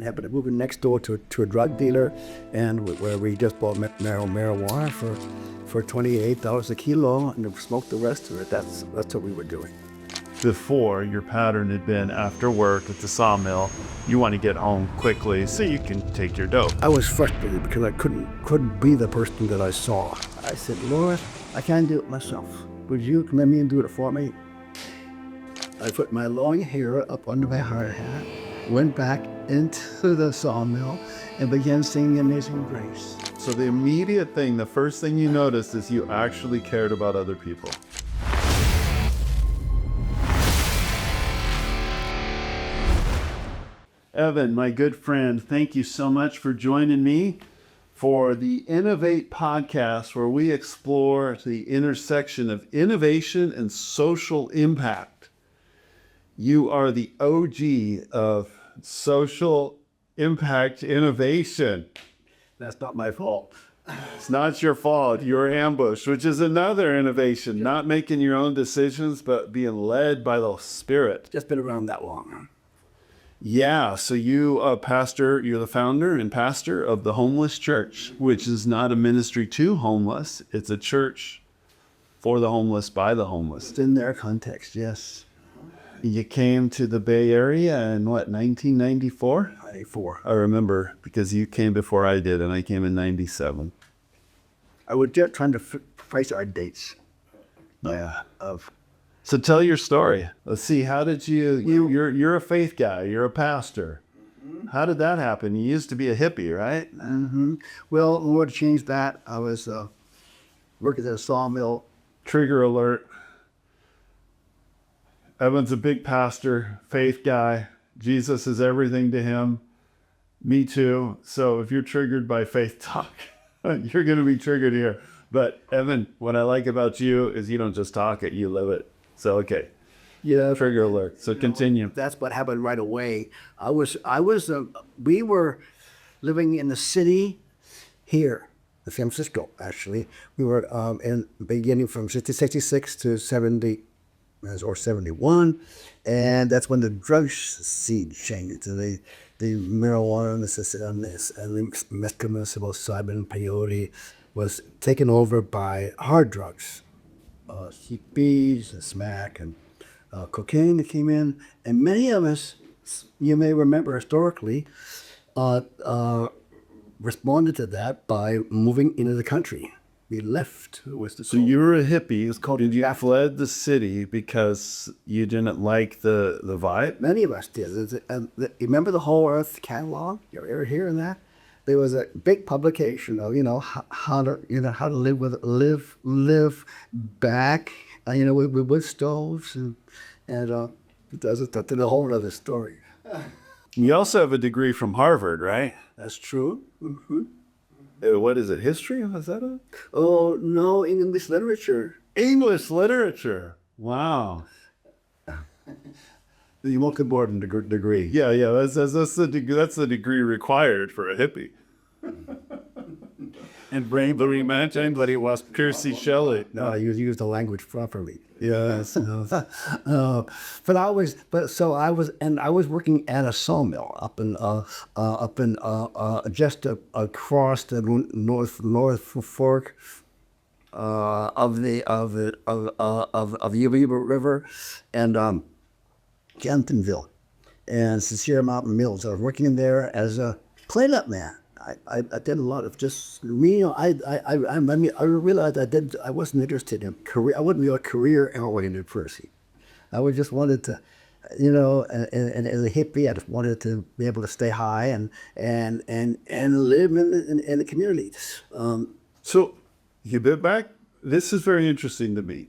happened to move in next door to a drug dealer, and where we just bought marijuana for $28 a kilo and smoked the rest of it. That's what we were doing. Before, your pattern had been after work at the sawmill, you want to get home quickly so you can take your dope. I was frustrated because I couldn't be the person that I saw. I said, Lord, I can't do it myself. Would you come in and do it for me? I put my long hair up under my hard hat, went back into the sawmill, and began singing Amazing Grace. So the immediate thing, the first thing you noticed is you actually cared about other people. Evan, my good friend, thank you so much for joining me for the INNOVAT Podcast, where we explore the intersection of innovation and social impact. You are the OG of social impact innovation. That's not my fault. It's not your fault. You're ambushed, which is another innovation. Not making your own decisions, but being led by the Spirit. Just been around that long. Yeah, so you, pastor, you're the founder and pastor of the Homeless Church, which is not a ministry to homeless. It's a church for the homeless, by the homeless. It's in their context, yes. You came to the Bay Area in, 1994? 94. I remember, because you came before I did, and I came in 97. I was just trying to price our dates. Yeah. So tell your story. Let's see, how did you're a faith guy, you're a pastor. How did that happen? You used to be a hippie, right? Mm-hmm. Well, in order to change that, I was working at a sawmill. Trigger alert. Evan's a big pastor, faith guy. Jesus is everything to him. Me too. So if you're triggered by faith talk, you're going to be triggered here. But Evan, what I like about you is you don't just talk it, you live it. So, okay. Yeah. Trigger alert. So continue. That's what happened right away. We were living in the city here, in San Francisco, actually. We were beginning from 66 to 70 or 71. And that's when the drug scene changed. The marijuana and the mescaline, psilocybin, peyote was taken over by hard drugs. CBs and smack and cocaine that came in, and many of us, you may remember historically, responded to that by moving into the country. We left. So you were a hippie. It's called. Did you fled the city because you didn't like the vibe? Many of us did. You remember the Whole Earth catalog? You ever hear that? There was a big publication of how to live back with wood stoves and that's a whole other story. You also have a degree from Harvard, right? That's true. Mm-hmm. What is it? History? Was that it? Oh no, English literature. English literature. Wow. You won't get bored in degree. Yeah. That's the degree required for a hippie. And bravery mentioned, but it was Percy Shelley. No, you used the language properly. Yes. But I was working at a sawmill up in just across the North Fork of the Yuba River and Kentonville and Sincere Mountain Mills. I was working there as a cleanup man. I did a lot of just I realized I wasn't interested in career. I wasn't a career-oriented person. I just wanted to, and as a hippie, I just wanted to be able to stay high and live in the community. So you bit back. This is very interesting to me.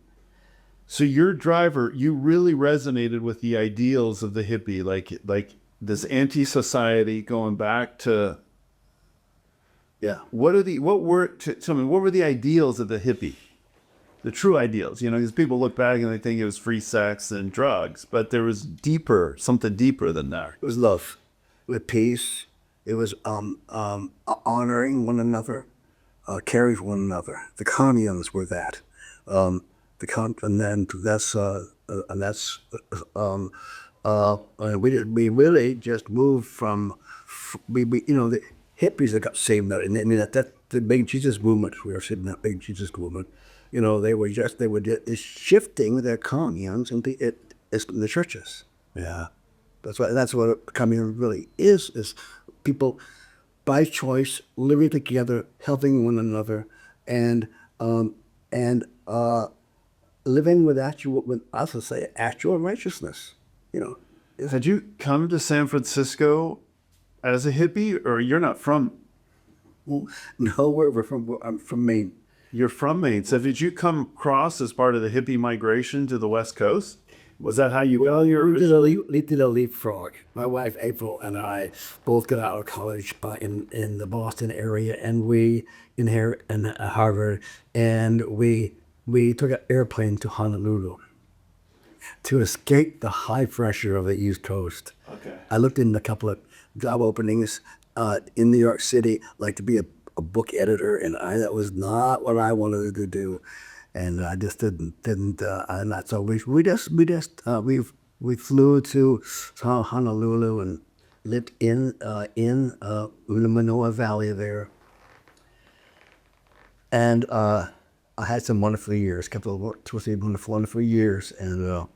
So your driver, you really resonated with the ideals of the hippie, like this anti-society going back to. Yeah. What were the ideals of the hippie? The true ideals, because people look back and they think it was free sex and drugs, but there was something deeper than that. It was love, with peace. It was honoring one another, caring for one another. The communes were that. We really just moved from we the hippies that got saved. I mean that the big Jesus movement. We were sitting in that big Jesus movement. They were just shifting their communes into the churches. Yeah, that's what a commune really is people by choice living together, helping one another, and um, and living with I would say actual righteousness. You know, Had you come to San Francisco as a hippie, or you're not from? no, I'm from Maine. You're from Maine. So did you come across as part of the hippie migration to the West Coast? Was that how you? Well, we did a leapfrog. My wife April and I both got out of college in the Boston area, and we in Harvard, and we took an airplane to Honolulu to escape the high pressure of the East Coast. Okay. I looked in a couple of job openings in New York City, like to be a book editor, and that was not what I wanted to do, and I just didn't. And that's so we flew to Honolulu and lived in the Manoa Valley there, and I had some wonderful years, couple of 2 or 3 wonderful years, and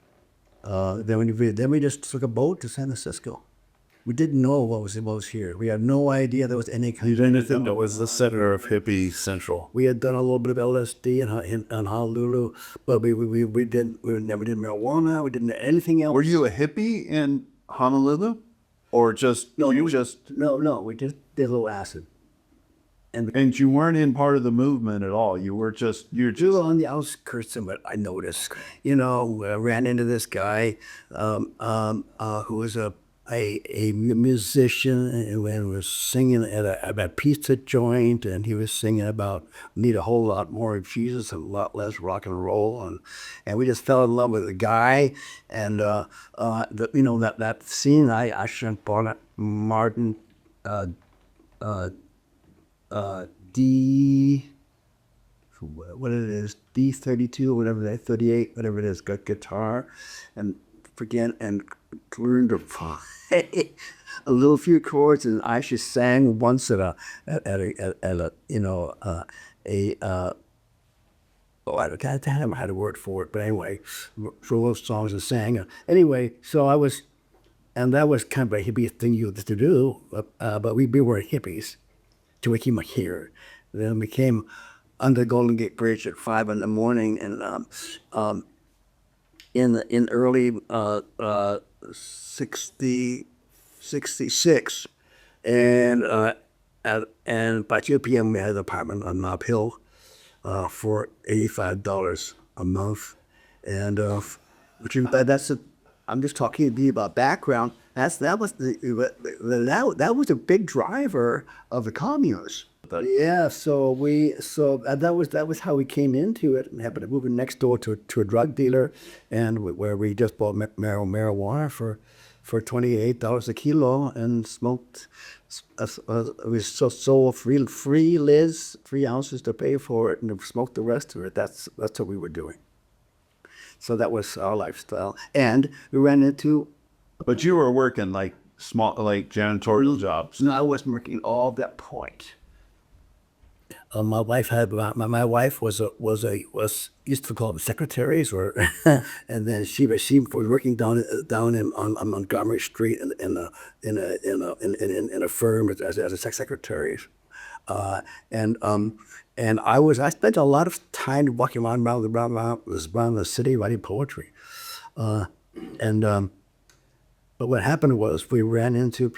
then we just took a boat to San Francisco. We didn't know what was here. We had no idea there was any kind You didn't think it was the center of hippie central. We had done a little bit of LSD in Honolulu, but we never did marijuana. We didn't do anything else. Were you a hippie in Honolulu, or just No, you just? No. We just did a little acid. And you weren't in part of the movement at all. You're just. We were on the outskirts of it. I noticed. I ran into this guy who was a musician and was singing at a pizza joint, and he was singing about need a whole lot more of Jesus and a lot less rock and roll, and we just fell in love with the guy, and that scene I actually bought it Martin D what it is D32 or whatever that 38 whatever it is got guitar and learned to play a little few chords, and I actually sang once at a I haven't had a word for it, but anyway, wrote those songs and sang. Anyway, so I was, and that was kind of a hippie thing you had to do, but we weren't hippies till we came here. Then we came under the Golden Gate Bridge at 5 in the morning, and in early 66, and by 2 p.m. we had an apartment on Nob Hill for $85 a month, and I'm just talking to you about background. That was a big driver of the communes. Yeah, so that was how we came into it, and happened to move in next door to a drug dealer, and where we just bought marijuana for $28 a kilo and smoked. We sold free lids, 3 ounces to pay for it, and smoked the rest of it. That's what we were doing. So that was our lifestyle, and we ran into. But you were working like janitorial jobs. No, I wasn't working all that point. My wife used to call them secretaries, and then she was working down on Montgomery Street in a firm as a secretary, and I spent a lot of time walking around the city writing poetry, but what happened was we ran into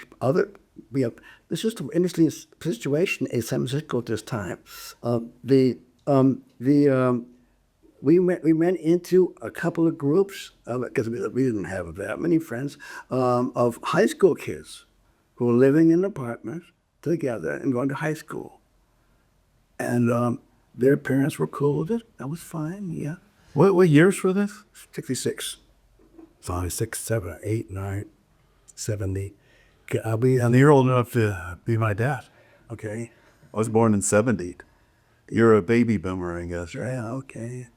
this is an interesting situation in San Francisco at this time. We went into a couple of groups because we didn't have that many friends of high school kids who were living in apartments together and going to high school, and their parents were cool with it. That was fine. Yeah. What years were this? 66, 5, 6, 7, 8, 9, 70. And you're old enough to be my dad. Okay. I was born in 70. You're a baby boomer, I guess, right? Yeah, okay.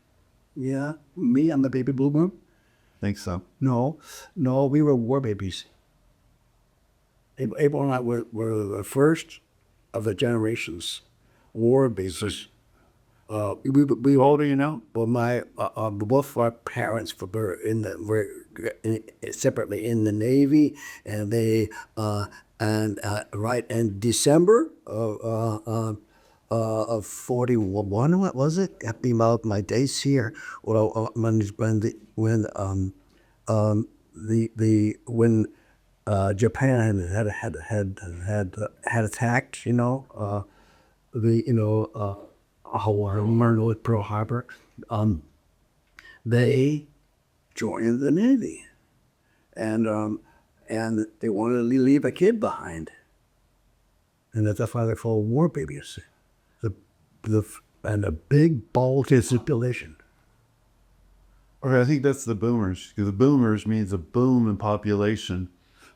Yeah, me, I'm the baby boomer. think so. No, we were war babies. April and I were the first of the generations war babies. We How old are you now? well, my both our parents were separately in the Navy, and they right in December of 41. What was it? Got me my days here. Well, when Japan had attacked, Hawaii with Pearl Harbor, they joined the Navy, and they wanted to leave a kid behind, and that's why they're called war babies. And a big bald stipulation. Or I think that's the boomers, because the boomers means a boom in population.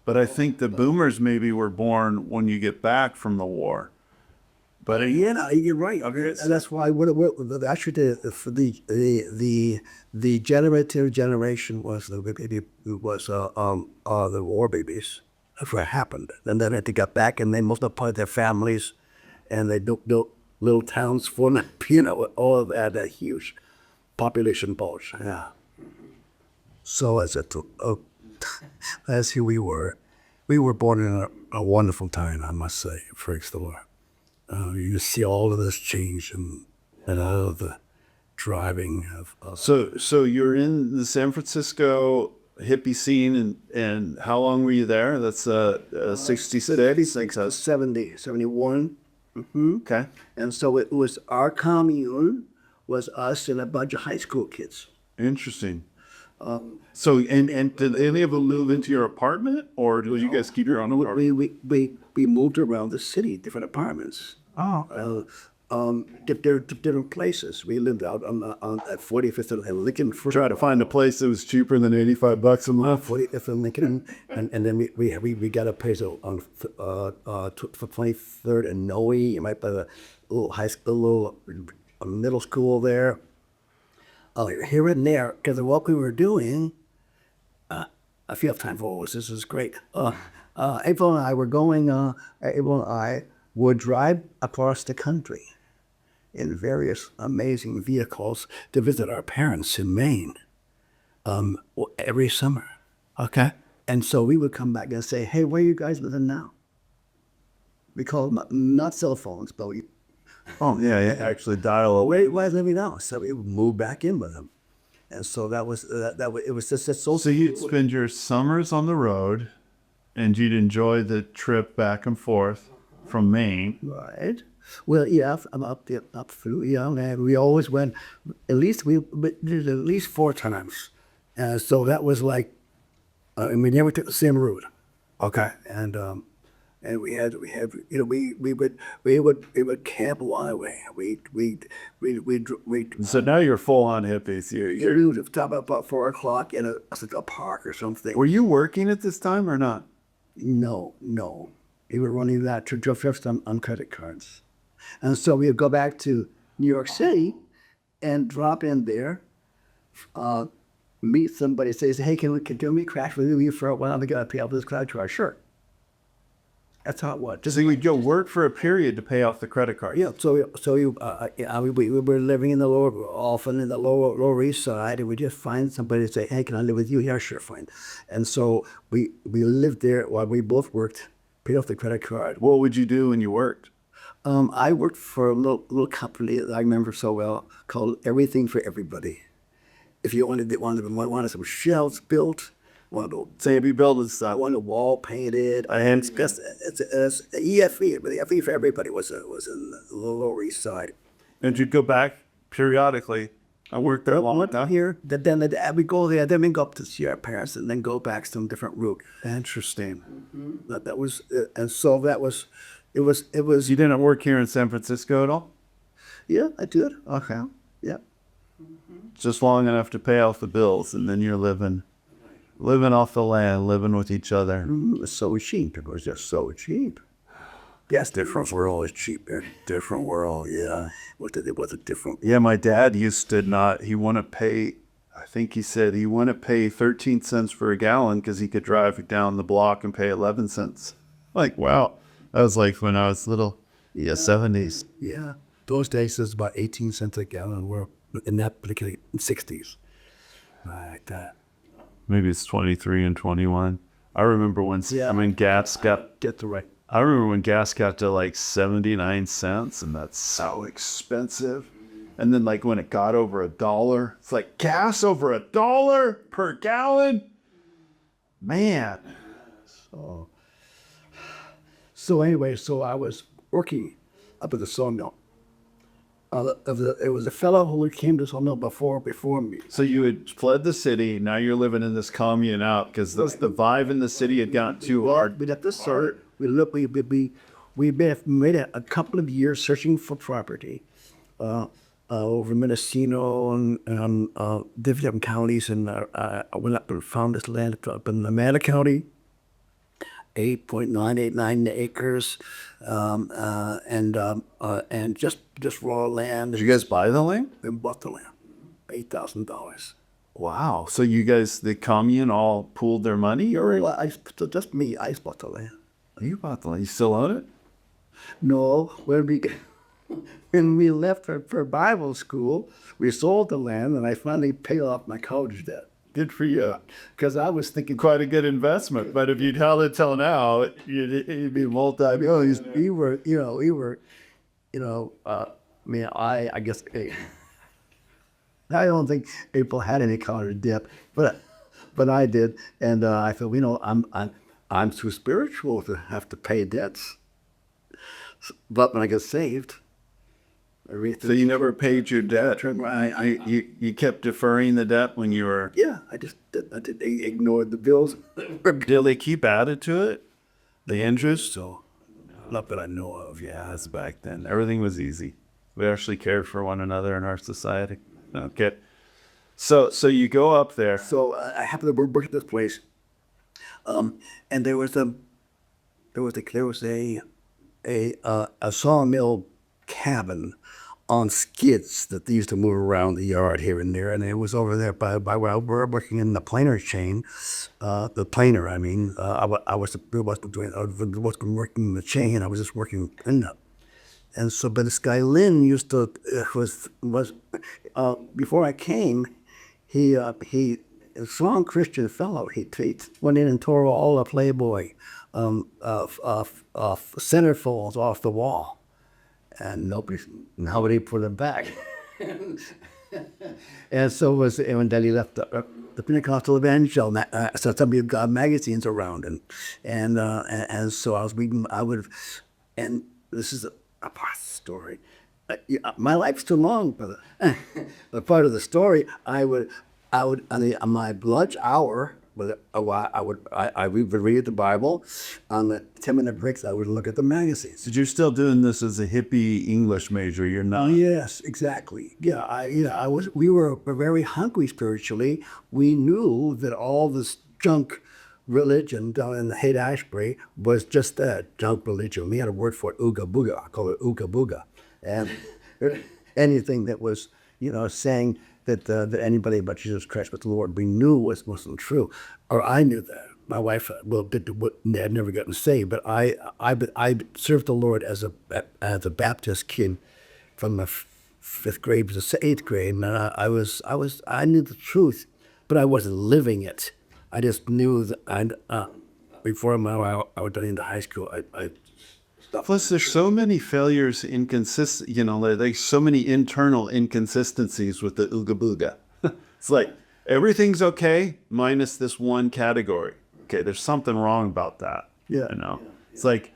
But I think the boomers maybe were born when you get back from the war. But Yeah, you're right. And that's why actually the generative generation was the war babies. That's what happened. And then they got back and they multiplied their families, and they built little towns for them. All of that huge population bulge. Yeah. So as who we were born in a wonderful time, I must say. Praise the Lord. You see all of this change and all of the driving of So you're in the San Francisco hippie scene, and how long were you there? That's 66, 70, 71. Okay. And so it was our commune was us and a bunch of high school kids. Interesting. So and did any of them move into your apartment, or did you guys keep your own apartment? We moved around the city, different apartments. Different places. We lived out at 45th and Lincoln. Try to find a place that was cheaper than $85 a month. 45th and Lincoln, and then we got a place on 23rd and Noe. You might buy a little high school, little middle school there. Here and there, because of what we were doing, I feel time for all this. This is great. April and I were going. April and I would drive across the country in various amazing vehicles to visit our parents in Maine every summer. Okay. And so we would come back and say, "Hey, where are you guys living now?" We call them not cell phones, but we. Oh yeah, actually dial away. Where are you guys living now? So we would move back in with them, and so that was it was just so. So you'd spend your summers on the road, and you'd enjoy the trip back and forth from Maine. Right. Well, yeah, I'm up through. Yeah, and we always went. At least we did at least 4 times, and so that was like, and we never took the same route. Okay. And we would camp along the way. We So now you're full on hippies. you to stop about 4 o'clock in a park or something. Were you working at this time or not? No. We were running that to just on credit cards. And so we would go back to New York City and drop in there, meet somebody, say, "Hey, can we crash with you for a while? We got to pay off this credit card." Sure. That's how it was. So you'd go work for a period to pay off the credit card. Yeah, we were living in the often in the lower East Side, and we just find somebody to say, "Hey, can I live with you?" "Yeah, sure, fine." And so we lived there while we both worked, paid off the credit card. What would you do when you worked? I worked for a little company that I remember so well called Everything for Everybody. If you wanted some shelves built, Sandy buildings. wanted a wall painted, and it's EFE, but the EFE for Everybody was in the Lower East Side. And you'd go back periodically. I worked there a long time. Here, then we go there, then we go up to see our parents, and then go back some different route. Interesting. That was, and so that was, it was. You didn't work here in San Francisco at all? Yeah, I did. Okay. Yeah. Just long enough to pay off the bills, and then you're living off the land, living with each other. It was so cheap. It was just so cheap. Yes, different world is cheap. Different world, yeah. It was a different. Yeah, my dad used to not. He wouldn't pay I think he said he wouldn't pay 13 cents for a gallon because he could drive down the block and pay 11 cents. Like, wow. That was like when I was little. Yeah, 70s. Yeah. Those days, it was about 18 cents a gallon. We're in that particular 60s. Like that. Maybe it's 23 and 21. I remember when gas got Get the right. I remember when gas got to like 79 cents, and that's so expensive. And then like when it got over $1, it's like gas over $1 per gallon. Man. So anyway, so I was working up at the sawmill. It was a fellow who came to the sawmill before me. So you had fled the city. Now you're living in this commune out because the vibe in the city had gotten too hard. But at this start, we made a couple of years searching for property over Mendocino and different counties, and I went up and found this land up in Nevada County, 8.989 acres, and just raw land. Did you guys buy the land? We bought the land, $8,000. Wow. So you guys, the commune, all pooled their money? Or So just me, I bought the land. you bought the land? You still own it? No, when we left for Bible school, we sold the land, and I finally paid off my college debt. Good for you. Because I was thinking, Quite a good investment. But if you'd held it till now, you'd be multi-millions. I guess, I don't think people had any college debt, but I did, and I thought, I'm too spiritual to have to pay debts. But when I got saved, So you never paid your debt. You kept deferring the debt when you were. yeah, I ignored the bills. Did they keep added to it? The interest? So, not that I know of. Yeah, that's back then. Everything was easy. We actually cared for one another in our society. Okay. So you go up there. So I happened to work at this place, and there was a sawmill cabin on skids that they used to move around the yard here and there, and it was over there by where we were working in the planer chain. The planer, I mean, I wasn't working in the chain. I was just working in the. And so, but this guy Lynn used to was before I came, he a strong Christian fellow. He went in and tore all the Playboy centerfolds off the wall, and nobody put them back. And so and then he left the Pentecostal Evangel, so somebody got magazines around, and so I was reading. And this is a part of the story. My life's too long, but part of the story, I would on my lunch hour, I would read the Bible. On the 10-minute breaks, I would look at the magazines. Did you still doing this as a hippie English major? You're not. Oh yes, exactly. Yeah, we were very hungry spiritually. We knew that all this junk religion down in the Haight-Ashbury was just that, junk religion. We had a word for it, ooga booga. I call it ooga booga. And anything that was, saying that anybody but Jesus Christ was the Lord, we knew wasn't true. Or I knew that. My wife, had never gotten saved, but I served the Lord as a Baptist kid from the 5th grade to the 8th grade, and I knew the truth, but I wasn't living it. I just knew that before I was done into high school, I stopped. Plus, there's so many failures, there's so many internal inconsistencies with the Ooga Booga. It's like, everything's okay minus this one category. Okay, there's something wrong about that. Yeah. It's like,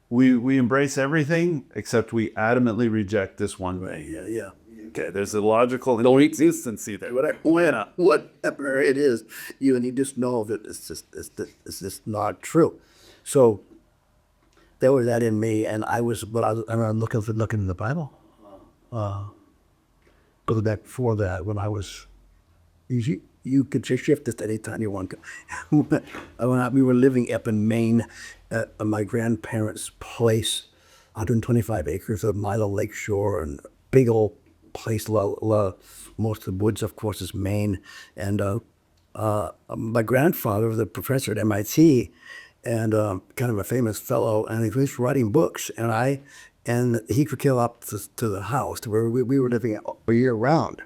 we embrace everything except we adamantly reject this one way. Yeah. Okay, there's a logical inconsistency there. Whatever it is, you just know that it's just not true. So there was that in me, and I was looking in the Bible. Goes back before that when I was. You could shift this anytime you want to. We were living up in Maine at my grandparents' place, 125 acres of Milo Lakeshore and big old place. Most of the woods, of course, is Maine. And my grandfather was a professor at MIT, and kind of a famous fellow, and he was writing books. And he could kill up to the house to where we were living a year round.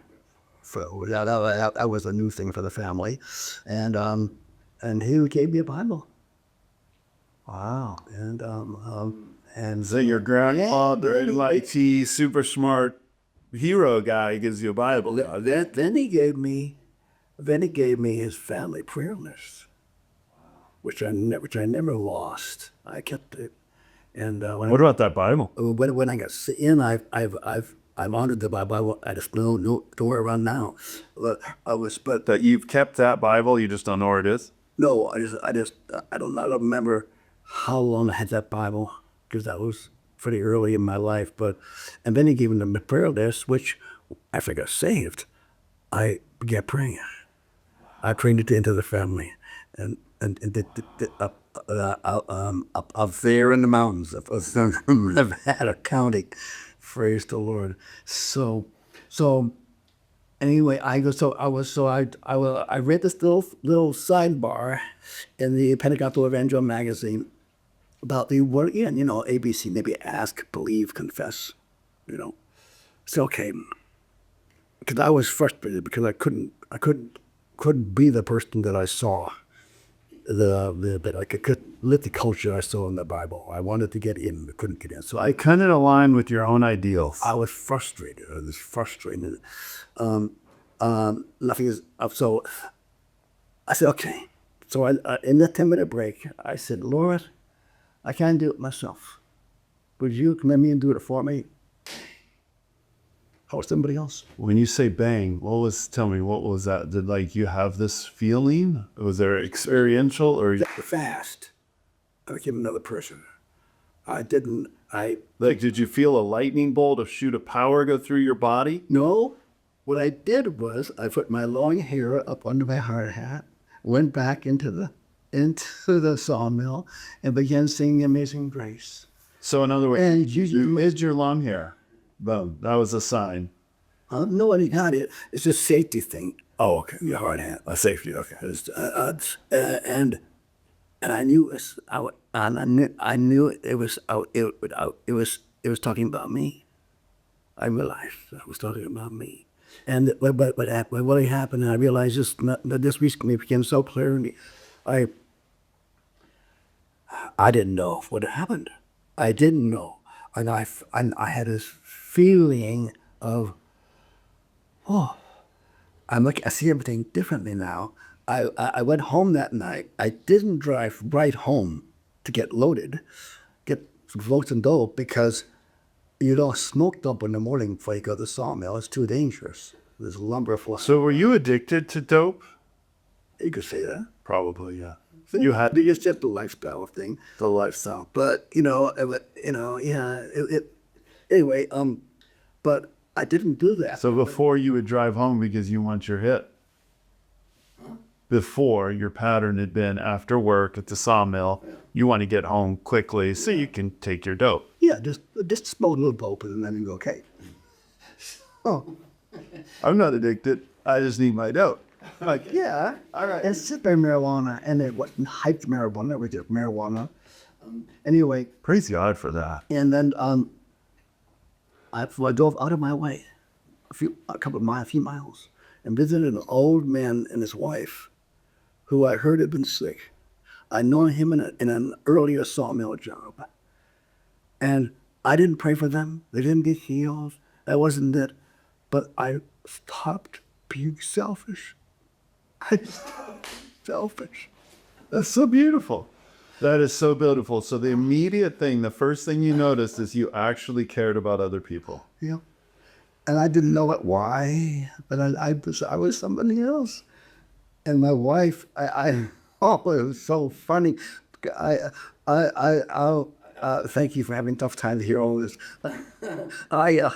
So that was a new thing for the family, and he gave me a Bible. Wow. And So your grandfather, MIT, super smart hero guy, gives you a Bible. then he gave me his family prayer list, which I never lost. I kept it, and What about that Bible? when I got in, I've honored the Bible. I just know where around now. But That you've kept that Bible, you just don't know where it is? no, I don't remember how long I had that Bible, because that was pretty early in my life. And then he gave me the prayer list, which after I got saved, I began praying. I prayed it into the family, and up there in the mountains of Nevada County, praise the Lord. So anyway, I read this little sidebar in the Pentecostal Evangel magazine about the word, ABC, maybe ask, believe, confess, So okay, because I was frustrated because I couldn't be the person that I saw. I could live the culture I saw in the Bible. I wanted to get in, but couldn't get in. So I Couldn't align with your own ideals. was frustrated. Nothing is up. So I said, okay. So in the 10-minute break, I said, Lord, I can't do it myself. Would you come in me and do it for me? Or somebody else? When you say bang, tell me, what was that? Did you have this feeling? Was there experiential or? Fast. I became another person. Did you feel a lightning bolt, a shoot of power go through your body? No. What I did was I put my long hair up under my hard hat, went back into the sawmill, and began singing Amazing Grace. So in other words, And you missed your long hair. Boom. That was a sign. No, I got it. It's a safety thing. Oh, okay. Your hard hat. A safety. Okay. And I knew I knew it was talking about me. I realized I was talking about me. And but what happened, and I realized this recently became so clear. I didn't know what happened. I didn't know, and I had this feeling of, I see everything differently now. I went home that night. I didn't drive right home to get loaded, get some floats and dough, because you don't smoke dope in the morning before you go to the sawmill. It's too dangerous. There's lumber flying. So were you addicted to dope? You could say that. Probably, yeah. It's just the lifestyle thing. The lifestyle. But, anyway, but I didn't do that. So before you would drive home because you want your hit. Before, your pattern had been after work at the sawmill, you want to get home quickly so you can take your dope. Yeah, just smoke a little dope and then you go, okay. Oh. I'm not addicted. I just need my dope. Yeah, all right. It's just marijuana, and it wasn't hyped marijuana. It was just marijuana. Anyway. Praise God for that. And then I drove out of my way a few miles, and visited an old man and his wife, who I heard had been sick. I known him in an earlier sawmill job, and I didn't pray for them. They didn't get healed. That wasn't it. But I stopped being selfish. Selfish. That's so beautiful. That is so beautiful. So the immediate thing, the first thing you noticed is you actually cared about other people. Yeah. And I didn't know why, but I was somebody else. And my wife, it was so funny. Thank you for having a tough time to hear all this. I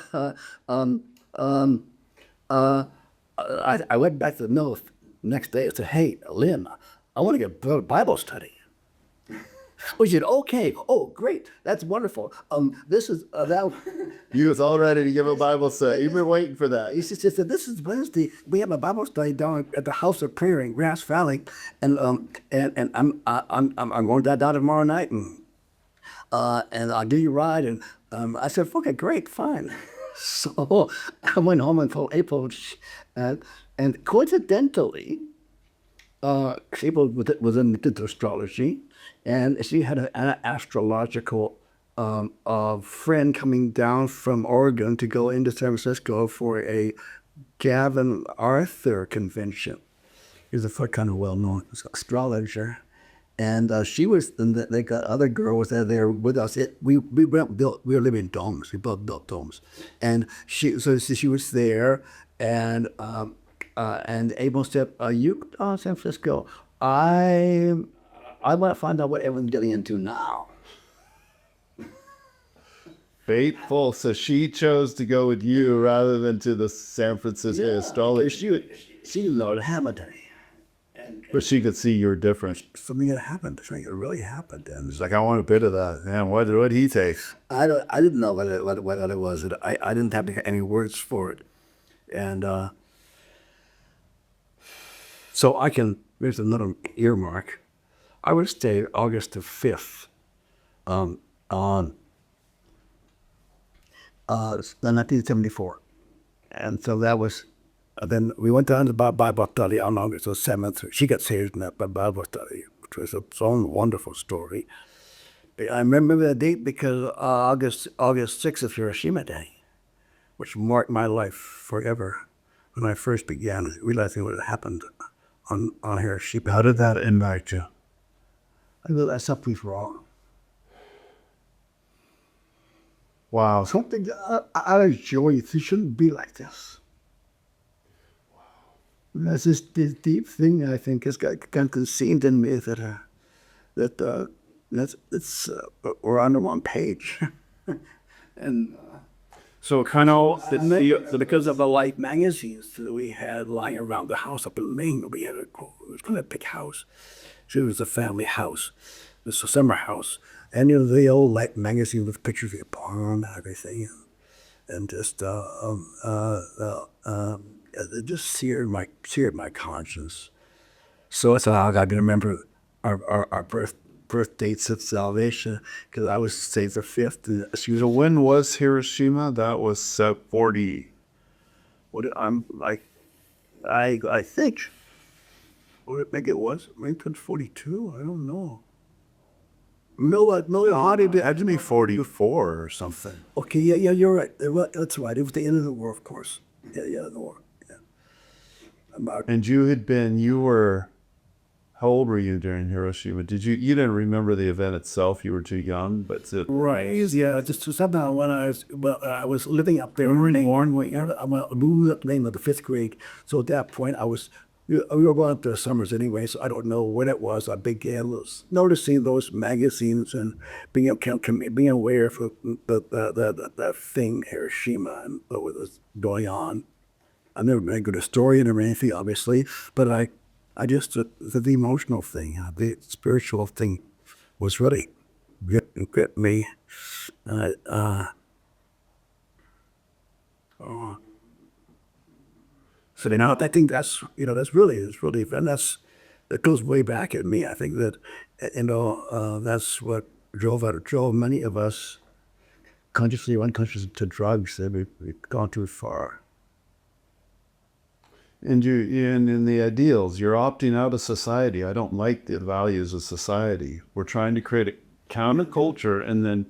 went back to the mill the next day and said, hey, Lynn, I want to get a Bible study. We said, okay, oh, great, that's wonderful. This is that. You was all ready to give a Bible study. You've been waiting for that. He said, this is Wednesday. We have a Bible study down at the House of Prayer in Grass Valley, and I'm going down tomorrow night, and I'll give you a ride. And I said, okay, great, fine. So I went home and told April, and coincidentally, April was into astrology, and she had an astrological friend coming down from Oregon to go into San Francisco for a Gavin Arthur convention. He's a kind of well-known astrologer. And she was, and they got other girls that there with us. We were living in domes. We both built domes, and she was there, and Abel said, "You San Francisco? I want to find out what everyone's getting into now." Faithful. So she chose to go with you rather than to the San Francisco astrology. She Lord Hamilton. But she could see you're different. Something had happened. Something had really happened, and It's like, I want a bit of that. Man, what did he take? I didn't know what it was. I didn't have any words for it, and so I can. There's another earmark. I would stay August the 5th, on 1974, and so that was. Then we went down to Bible study on August the 7th. She got saved in that Bible study, which was its own wonderful story. I remember that date because August 6th is Hiroshima Day, which marked my life forever when I first began realizing what had happened on Hiroshima. How did that impact you? I thought that something's wrong. Wow. Something out of joy. It shouldn't be like this. That's this deep thing I think has got concealed in me that we're on the wrong page, and So kind of because of the light magazines that we had lying around the house up in Maine, it was kind of a big house. It was a family house. It was a summer house, and the old light magazine with pictures of the pond and everything, and just it just seared my conscience. So that's how I can remember our birth dates of salvation, because I was saved the 5th. And So when was Hiroshima? That was 40. I'm like, I think, or maybe it was 42. I don't know. No, how did it? Had to be 44 or something. Okay, yeah, you're right. That's right. It was the end of the war, of course. Yeah, the war. Yeah. And you were, how old were you during Hiroshima? You didn't remember the event itself, you were too young, but Right, yeah, just somehow when I was living up there, I moved up the name of the 5th grade. So at that point, we were going up there summers anyway, so I don't know when it was. I began noticing those magazines and being aware of that thing, Hiroshima, and what was going on. I've never been a good historian or anything, obviously, but I just, the emotional thing, the spiritual thing was really get me. So now I think that's really, and that goes way back at me. I think that, that's what drove many of us, consciously or unconsciously, to drugs. That we've gone too far. And in the ideals, you're opting out of society. I don't like the values of society. We're trying to create a counterculture, and then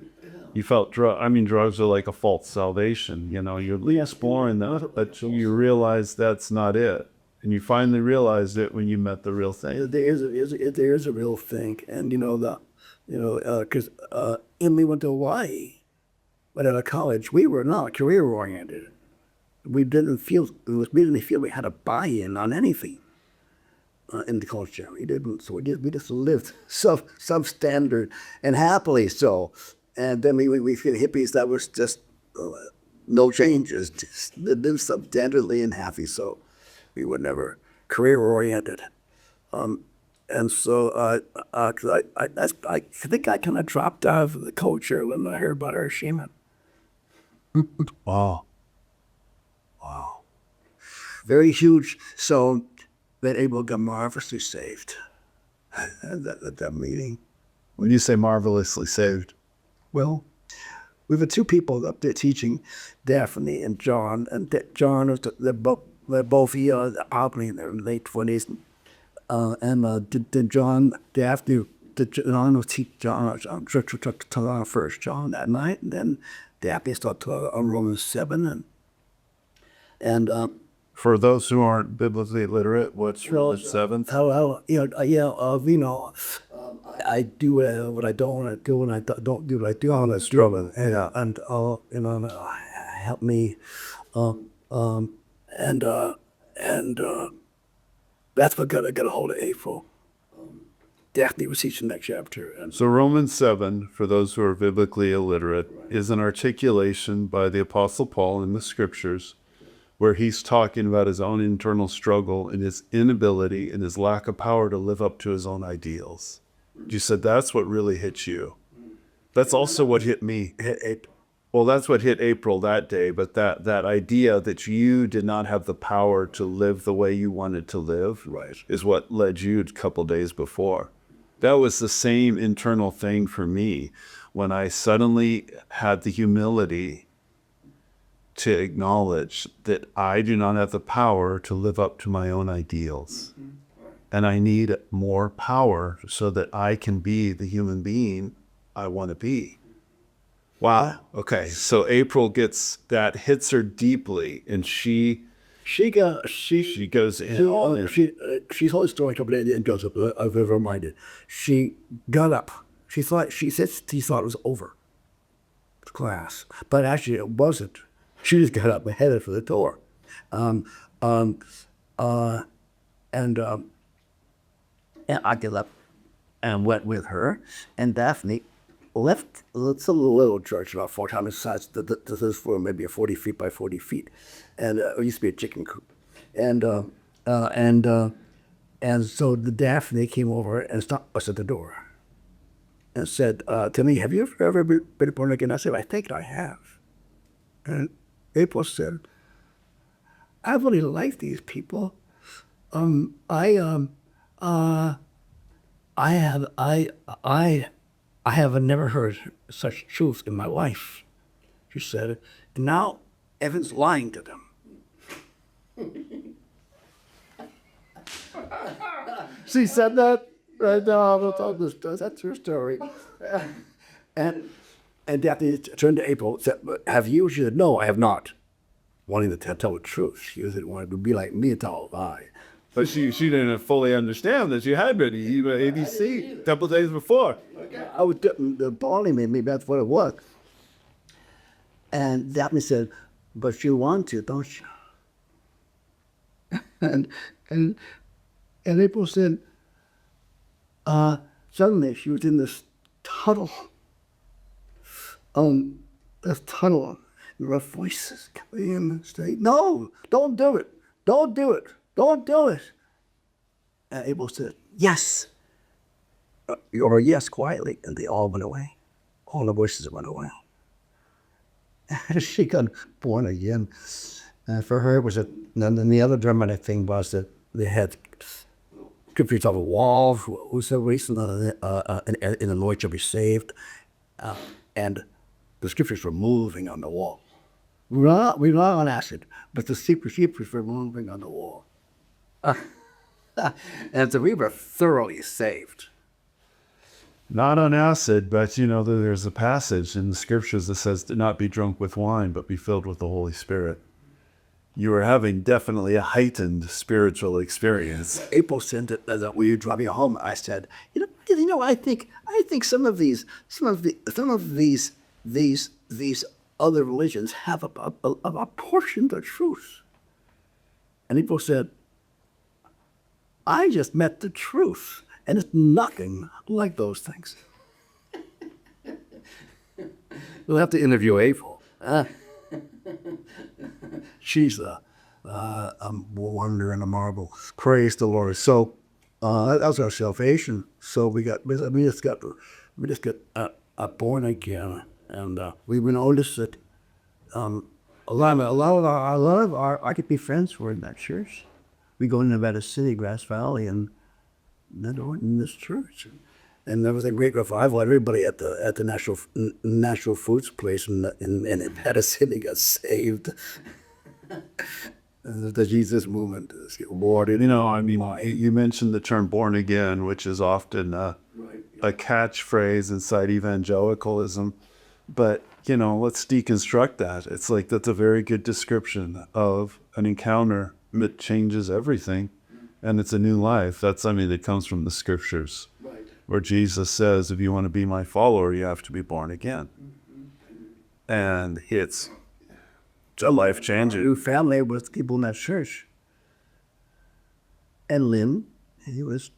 you felt drugs are like a false salvation. You're exploring that, but you realize that's not it. And you finally realized it when you met the real thing. There is a real thing, and because Emily went to Hawaii, but at a college we were not career oriented. We didn't feel we had a buy-in on anything in the culture. We didn't. So we just lived substandard and happily so. And then we feel hippies that was just no changes, just live substandardly and happy. So we were never career oriented. And so, 'cause I think I kind of dropped out of the culture when I heard about Hiroshima. Wow. Very huge. So that Abel got marvelously saved at that meeting. When you say marvelously saved, Well, we were two people up there teaching, Daphne and John. And John was they're both here, probably in their late 20s. Did John, Daphne, did John was teach John first, John that night, and then Daphne started on Romans 7, and for those who aren't biblically literate, what's Romans 7? I do what I don't want to do, and I don't do what I do. I'm struggling, and help me, that's what got a hold of April. Daphne was teaching that chapter, and So Romans 7, for those who are biblically illiterate, is an articulation by the Apostle Paul in the Scriptures where he's talking about his own internal struggle and his inability and his lack of power to live up to his own ideals. You said that's what really hit you. That's also what hit me. Well, that's what hit April that day, but that idea that you did not have the power to live the way you wanted to live is what led you a couple days before. That was the same internal thing for me when I suddenly had the humility to acknowledge that I do not have the power to live up to my own ideals. And I need more power so that I can be the human being I want to be. Wow. Okay. So April hits her deeply, and she goes in. She's always throwing up and goes up. I've ever reminded. She got up. She thought it was over. Class, but actually it wasn't. She just got up and headed for the door, and I got up and went with her, and Daphne left. It's a little church about 4 times the size. This is for maybe a 40 feet by 40 feet, and it used to be a chicken coop, and so the Daphne came over and stopped us at the door, and said to me, "Have you ever been born again?" I said, "I think I have," and April said, "I really like these people. I have never heard such truth in my life," she said. "And now Evan's lying to them." She said that right now. That's her story. And Daphne turned to April and said, "Have you?" She said, "No, I have not." Wanting to tell the truth. She didn't want to be like me and tell a lie. But she didn't fully understand that you had been ABC a couple days before. I was the balling me. Maybe that's what it was. And Daphne said, "But you want to, don't you?" and April said, suddenly she was in this tunnel. This tunnel. There were voices coming in saying, "No, don't do it. Don't do it. Don't do it." And Abel said, "Yes." Or yes, quietly. And they all went away. All the voices went away. She got born again. And for her, it was and then the other dramatic thing was that they had scriptures on the wall. Whosoever recently in the Lord shall be saved. And the scriptures were moving on the wall. We were not on acid, but the scriptures were moving on the wall. And so we were thoroughly saved. Not on acid, but there's a passage in the Scriptures that says to not be drunk with wine, but be filled with the Holy Spirit. You were having definitely a heightened spiritual experience. April said that when you drive you home, I said, I think some of these other religions have a portion of the truth. And April said, "I just met the truth, and it's nothing like those things." We'll have to interview April. She's a wonder and a marvel. Praise the Lord. So That was our salvation. So we just got born again, and we've been noticed that a lot of our IKP friends were in that church. We go to Nevada City, Grass Valley, and they were in this church. And there was a great revival. Everybody at the National Foods place in Nevada City got saved. The Jesus movement is awarded. You know, I mean, you mentioned the term born again, which is often a catchphrase inside evangelicalism. But, you know, let's deconstruct that. It's like that's a very good description of an encounter that changes everything. And it's a new life. That's something that comes from the scriptures, where Jesus says, if you want to be my follower, you have to be born again. And it's a life changer. New family with people in that church. And Lynn, he was,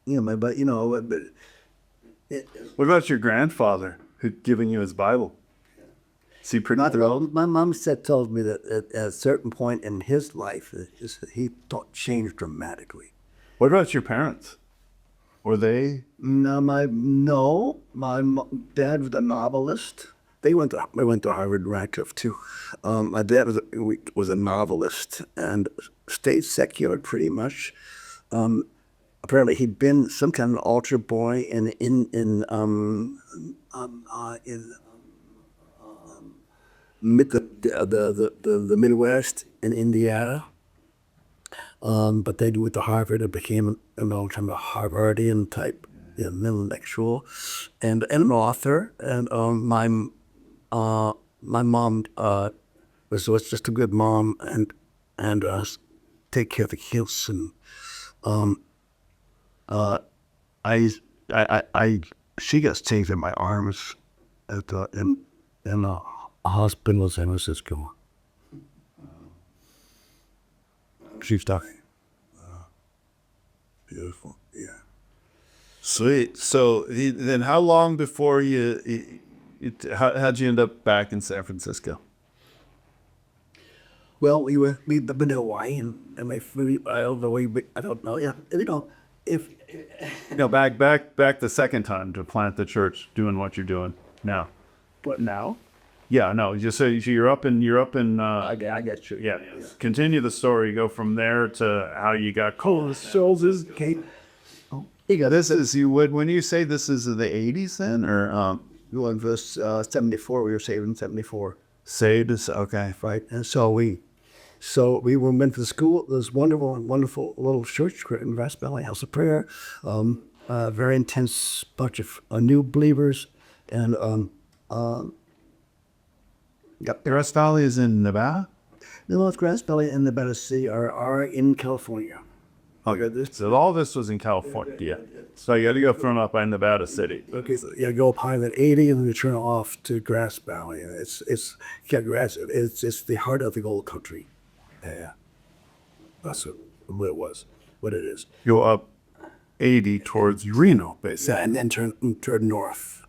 but What about your grandfather who'd given you his Bible? Is he pretty thrilled? my mom told me that at a certain point in his life, he changed dramatically. What about your parents? Were they? No, my dad was a novelist. They went to Harvard, Radcliffe too. My dad was a novelist and stayed secular pretty much. Apparently, he'd been some kind of altar boy in the Midwest in Indiana. But they went to Harvard and became kind of a Harvardian type intellectual and an author. And my mom was just a good mom and take care of the kids. And she got saved in my arms in a hospital in San Francisco. She's dying. Beautiful, yeah. Sweet. So then how long before how'd you end up back in San Francisco? Well, we've been to Hawaii and I don't know. Yeah, if Back the second time to plant the church, doing what you're doing now. what now? Yeah, no. Just so you're up in. I get you. Yeah. Continue the story. Go from there to how you got cold souls. Okay. This is you would when you say this is the 80s then or We were in verse 74. We were saved in 74. saved is okay. Right, and so we went to school. This wonderful little church in Grass Valley, House of Prayer. Very intense bunch of new believers, and Grass Valley is in Nevada. the North Grass Valley and Nevada City are in California. Okay, so all this was in California. So you got to go from up by Nevada City. Okay, so you go up Highland 80 and then you turn off to Grass Valley. It's the heart of the gold country. Yeah, that's what it was. What it is. Go up 80 towards Reno, basically. Yeah, and then turn north.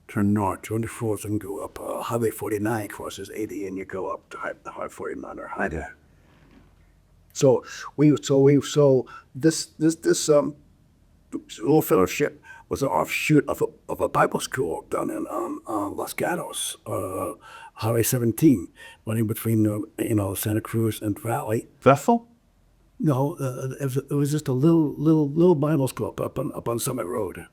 Turn north, 24th, and go up Highway 49 crosses 80, and you go up to Highway 49 or higher. So this little fellowship was an offshoot of a Bible school down in Los Gatos, Highway 17, running between Santa Cruz and Valley. Bethel? No, it was just a little Bible school up on Summit Road.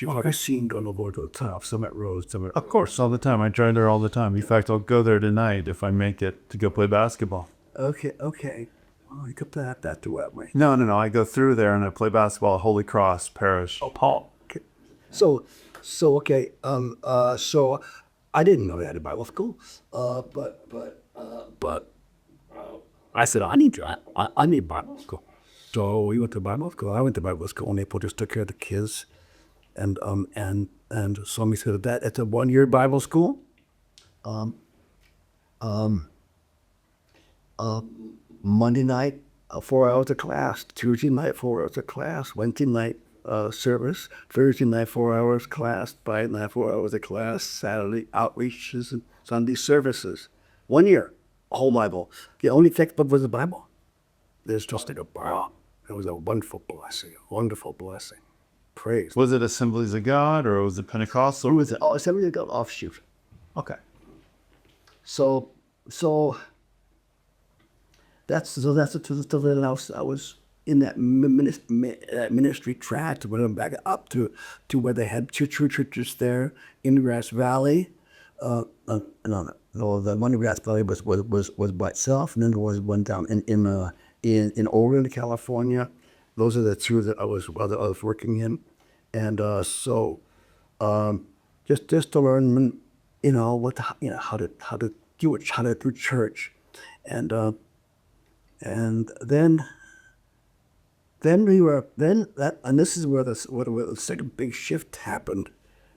But I've seen going over to the top, Summit Road. Of course, all the time. I drive there all the time. In fact, I'll go there tonight if I make it to go play basketball. Okay. Oh, you could put that to that way. No. I go through there and I play basketball at Holy Cross Parish. Oh, Paul. Okay. So I didn't know they had a Bible school, but I said I need Bible school. So we went to Bible school. I went to Bible school, and they just took care of the kids, and so we said that it's a 1-year Bible school. Monday night, 4 hours of class. Tuesday night, 4 hours of class. Wednesday night, service. Thursday night, 4 hours class. Friday night, 4 hours of class. Saturday, outreaches and Sunday services. 1 year, a whole Bible. The only textbook was the Bible. There's just like a Bible. It was a wonderful blessing, a wonderful blessing. Praise. Was it Assemblies of God or was it Pentecostal? It was an Assembly of God offshoot. Okay. So that's the little house. I was in that ministry tract, went back up to where they had two churches there in Grass Valley. No, the one in Grass Valley was by itself, and then there was one down in Oregon, California. Those are the two that I was working in, and just to learn, how to do church, and then this is where the second big shift happened,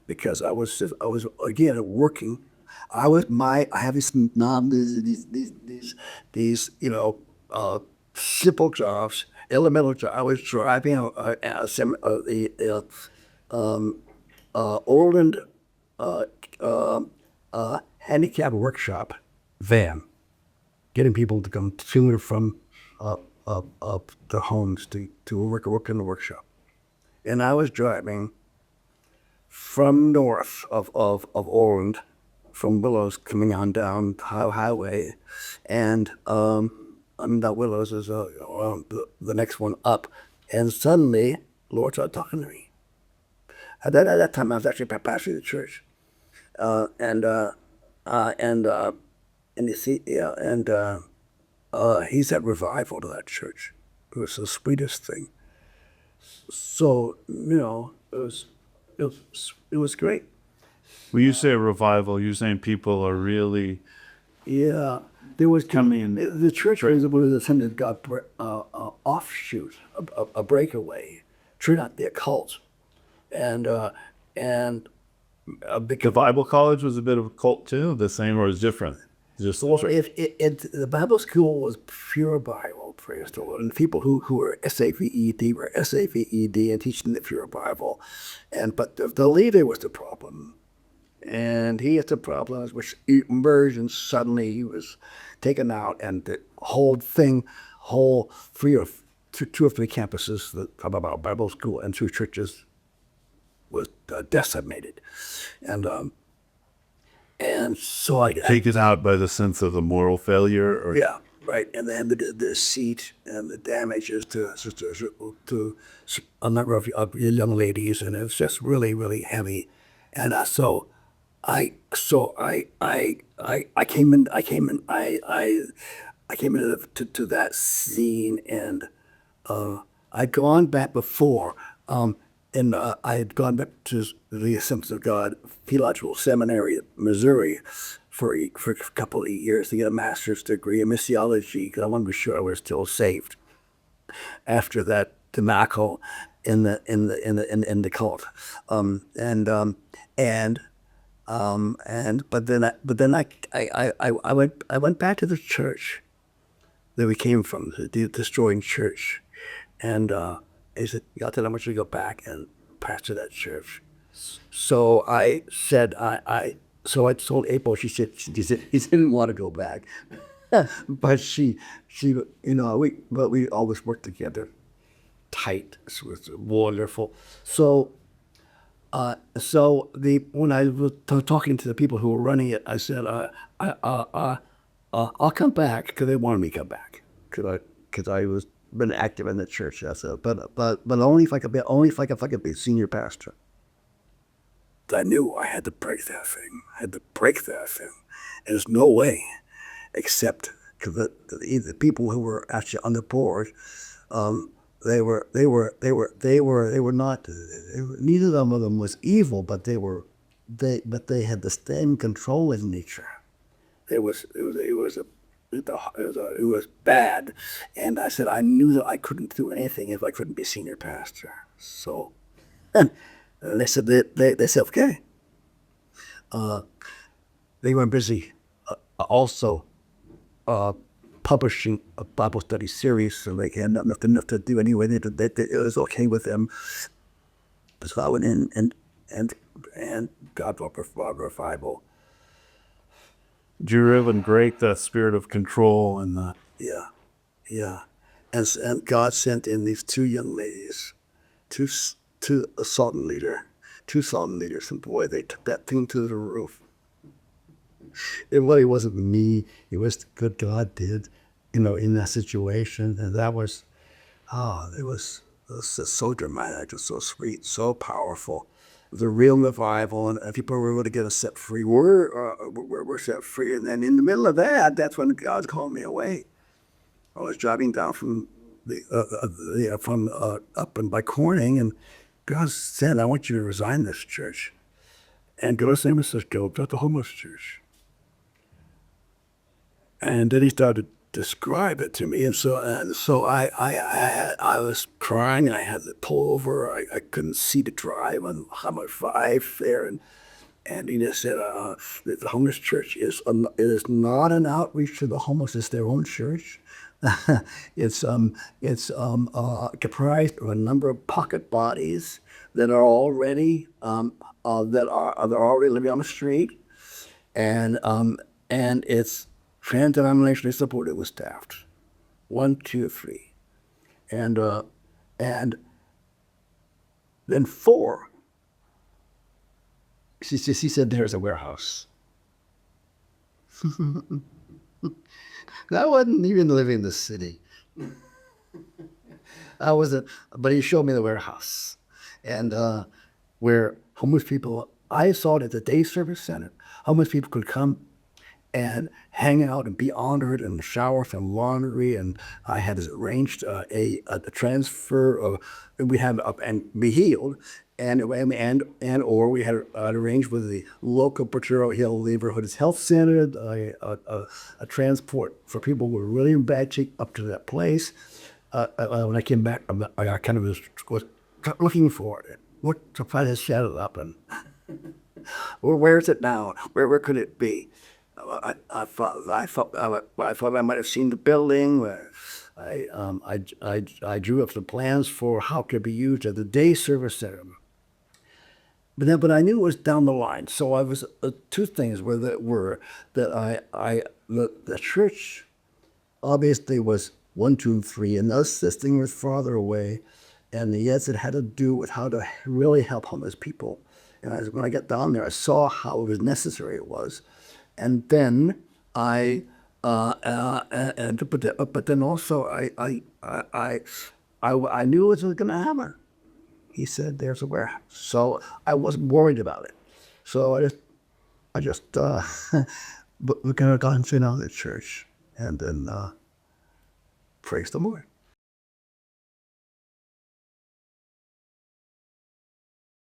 because I was again working. I have these simple jobs, elemental jobs. I was driving Orland handicap workshop van, getting people to come to and from the homes to work in the workshop. And I was driving from north of Orland, from Willows, coming on down the highway, and that Willows is the next one up, and suddenly Lord started talking to me. At that time, I was actually pastoring the church, he said revival to that church. It was the sweetest thing. So it was great. When you say revival, you're saying people are really Yeah, there was coming. The church was attended God offshoot, a breakaway, turned out the occult, and The Bible college was a bit of a cult too, the same or is different? Just the Bible school was pure Bible, praise the Lord, and people who were SAVED were SAVED and teaching the pure Bible, but the leader was the problem, and he had the problem which emerged, and suddenly he was taken out, and the whole two or three campuses that about Bible school and two churches was decimated, and so I taken out by the sense of the moral failure, or yeah, right, and then the deceit and the damages to a number of young ladies, and it was just really, really heavy, and so I came into that scene, and I'd gone back before. And I had gone back to the Assemblies of God Theological Seminary, Missouri, for a couple of years to get a master's degree in missiology, because I wanted to be sure I was still saved after that debacle in the cult. But then I went back to the church that we came from, the destroying church, and he said, "You got to tell him I want you to go back and pastor that church." So I said, so I told April. She said he didn't want to go back, but we always worked together, tight. It was wonderful. So when I was talking to the people who were running it, I said, I'll come back, because they wanted me to come back, because I was been active in the church. I said, but only if I could be senior pastor. I knew I had to break that thing. There's no way, except because the people who were actually on the board, they were not. Neither of them was evil, but they had the same control in nature. It was bad, and I said I knew that I couldn't do anything if I couldn't be senior pastor. So, and they said okay. They were busy also publishing a Bible study series, so they had nothing enough to do anyway. It was okay with them. So I went in and God brought revival. did you really break that spirit of control and the Yeah. And God sent in these two young ladies, to a Sultan leader, two Sultan leaders, and boy, they took that thing to the roof. It really wasn't me. It was what God did, in that situation. And that was, it was just so dramatic, just so sweet, so powerful. It was a real revival, and people were able to get us set free. We're set free. And then in the middle of that, that's when God called me away. I was driving down from up and by Corning, and God said, "I want you to resign this church and go to San Francisco, to the homeless church." And then he started to describe it to me, and so I was crying. I had to pull over. I couldn't see to drive on Highway 5 there, and he just said, "The homeless church it is not an outreach to the homeless. It's their own church." It's comprised of a number of pocket bodies that are already they're already living on the street, and it's trans-denominationally supported with staffed, 1, 2, 3, and then 4. She said, "There's a warehouse." I wasn't even living in the city. I wasn't, but he showed me the warehouse, and where homeless people. I saw it at the day service center. Homeless people could come and hang out and be honored and shower some laundry, and I had arranged a transfer of we had and be healed. Or we had arranged with the local Potrero Hill Neighborhood Health Center a transport for people who were really in bad shape up to that place. When I came back, I kind of was looking for it. What to try to set it up, and where is it now? Where could it be? I thought I might have seen the building. I drew up the plans for how it could be used as a day service center. But I knew it was down the line. So I was two things the church obviously was 1, 2, and 3, and thus this thing was farther away, and yes, it had to do with how to really help homeless people. And when I got down there, I saw how necessary it was, and then but then also I knew it was going to happen. He said, "There's a warehouse," so I wasn't worried about it. So I just we're gonna go and sit down at church, and then praise the Lord.